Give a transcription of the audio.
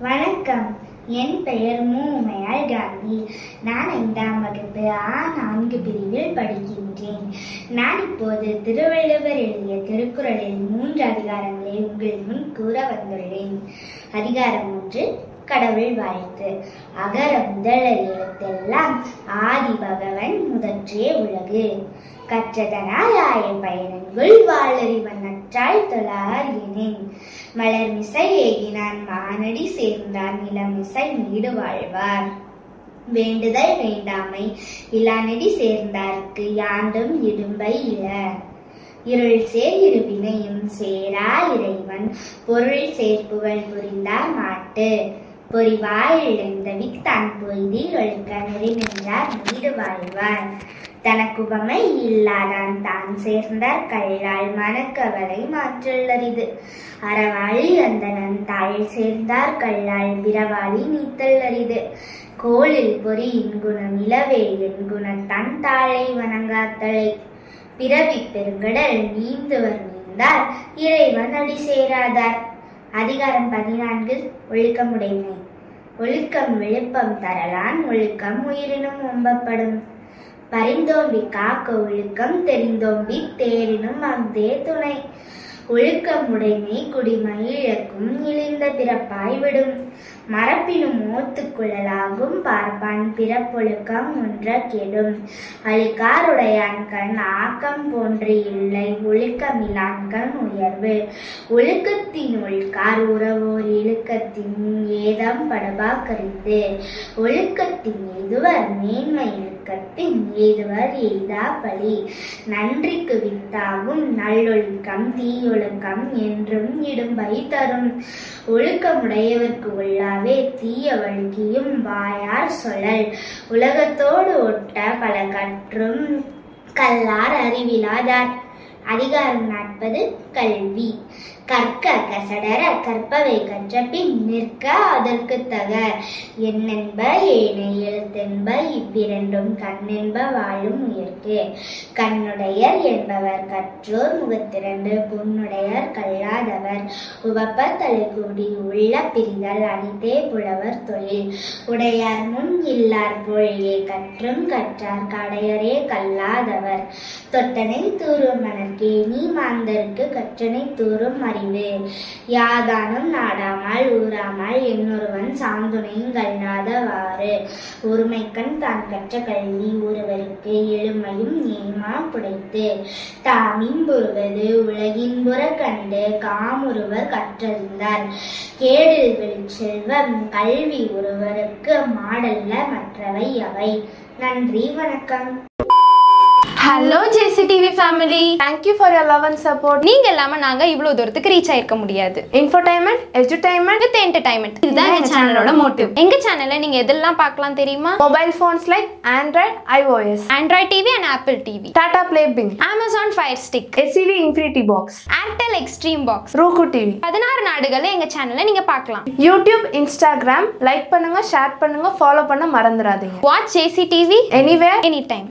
வணக்கம். என் பெயர் மு. உமையாள் காந்தி. நான் 5ஆம் வகுப்பு A4 பிரிவில் படிக்கின்றேன். நான் இப்போது திருவள்ளுவர் எழுதிய திருக்குறளில் 3 அதிகாரங்களை உங்கள் முன் கூற வந்துள்ளேன். அதிகாரம் 1, கடவுள் வாழ்த்து. அகர முதல எழுத்தெல்லாம் ஆதி பகவன் முதற்றே உலகு. கற்றதனால் ஆய பயனன்குள் வாளறிவன் நற்றால் தொழார் எனின். மலர்மிசை ஏகினான் மானடி சேர்ந்தான் நிலமிசை நீடு வாழ்வார். வேண்டுதல் வேண்டாமை இலானடி சேர்ந்தார்க்கு யாண்டும் இடும்பை இல. இருள் சேர் இருவினையும் சேரா இறைவன் பொருள் சேர்ப்புகள் புரிந்தார் மாட்டு. பொறிவாய் இழந்தவிக் தான் பொய்தி ஒழுக்க நெறி நின்றார் நீடு வாழ்வார். தனக்குவமை இல்லாதான் தான் சேர்ந்தார் கல்லால் மனக்கவலை மாற்றல்லரிது. அறவாளி அந்தனன் தாழ் சேர்ந்தார் கல்லால் பிறவாளி நீத்தல் அரிது. கோளில் பொறி இன்குணம் இலவே என்குணத்தான் தாளை வணங்காத்தலை. பிறவி பெருங்கடல் நீந்துவர் நீந்தார் இறைவன் அடி சேராதார். அதிகாரம் 14, ஒழுக்கமுடைமை. ஒழுக்கம் விழுப்பம் தரலான் ஒழுக்கம் உயிரினும் ஒம்பப்படும். பரிந்தோம்பி காக்க ஒழுக்கம் தெரிந்தோம்பி தேரினும் அஃதே துணை. ஒழுக்கமுடைமை குடிமை இழக்கும் இழிந்த பிறப்பாய் விடும். மரப்பினும் ஓத்துக்குழலாகும் பார்ப்பான் பிறப்பொழுக்கம் ஒன்ற கெடும். அழுக்காருடையான்கண் ஆக்கம் போன்று இல்லை ஒழுக்கமிலான்கண் உயர்வு. ஒழுக்கத்தின் ஒழுக்கார் உறவோர் இழுக்கத்தின் ஏதம் படபா கரித்து. ஒழுக்கத்தின் எய்துவர் மேன்மை இழுக்கத்தின் எய்துவர் எய்தா பழி. நன்றிக்கு வித்தாகும் நல்லொழுக்கம் தீயொழுக்கம் என்றும் இடும்பை தரும். ஒழுக்கமுடையவர்க்கு உள்ளாவே தீய வழுக்கியும் வாயார் சொல்லல். உலகத்தோடு ஒட்ட பல கற்றும் கல்லார் அறிவிலாதார். அதிகாரம் 40, கல்வி. கற்க கசடர கற்பவை கற்றபின் நிற்க அதற்கு தக. எண்ணென்ப ஏனை எழுத்தென்ப இவ்விரண்டும் கண்ணென்ப வாழும் உயிர்க்கு. கண்ணுடையர் என்பவர் கற்றோர் முகத்திரண்டு புண்ணுடையர் கல்லாதவர். உவப்ப தலைகூடி உள்ள பிரிதல் அனிதே புலவர் தொழில். உடையார் முன் இல்லார் பொழியே கற்றும் கற்றார் கடையரே கல்லாதவர். தொட்டனை தூரும் மணற்கேணி மாந்தருக்கு கற்றனை தூரும் அறிவு. யாதானும் நாடாமல் ஊராமல் என்னொருவன் சாந்துணையும் கல்லாதவாறு. ஒருமைக்கண் தான் கற்ற கல்வி ஒருவருக்கு எழுமையும் ஏமா புடைத்து. தாமின்புறுவது உலகின்புற கண்டு காமுறுவர் கற்றறிந்தார். கேடில் வெளிச்செல்வம் கல்வி ஒருவருக்கு மாடல்ல மற்றவை அவை. நன்றி, வணக்கம். Hello JCTV family, thank you for your love and support. நீங்க இல்லாம நாங்க இவ்வளவு தூரத்துக்கு ரீச் ஆயிருக்க முடியாது. இன்ஃபோடைன்மெண்ட், எஜுடைன்மெண்ட் வித் என்டர்டைன்மெண்ட், இதுதான் எங்க சேனலோட மோட்டிவ். எங்க சேனல்ல நீங்க எதெல்லாம் பார்க்கலாம் தெரியுமா? Mobile phones like Android, iOS, Android TV and Apple TV, Tata Play Bing, Amazon Fire Stick, SCV Infinity Box, Airtel Extreme Box, Roku TV. 16 நாடுகள்ல எங்க சேனல்ல நீங்க பார்க்கலாம். YouTube, Instagram லைக் பண்ணுங்க, ஷேர் பண்ணுங்க, ஃபாலோ பண்ண மறந்துடாதீங்க. Watch JCTV anywhere, anytime.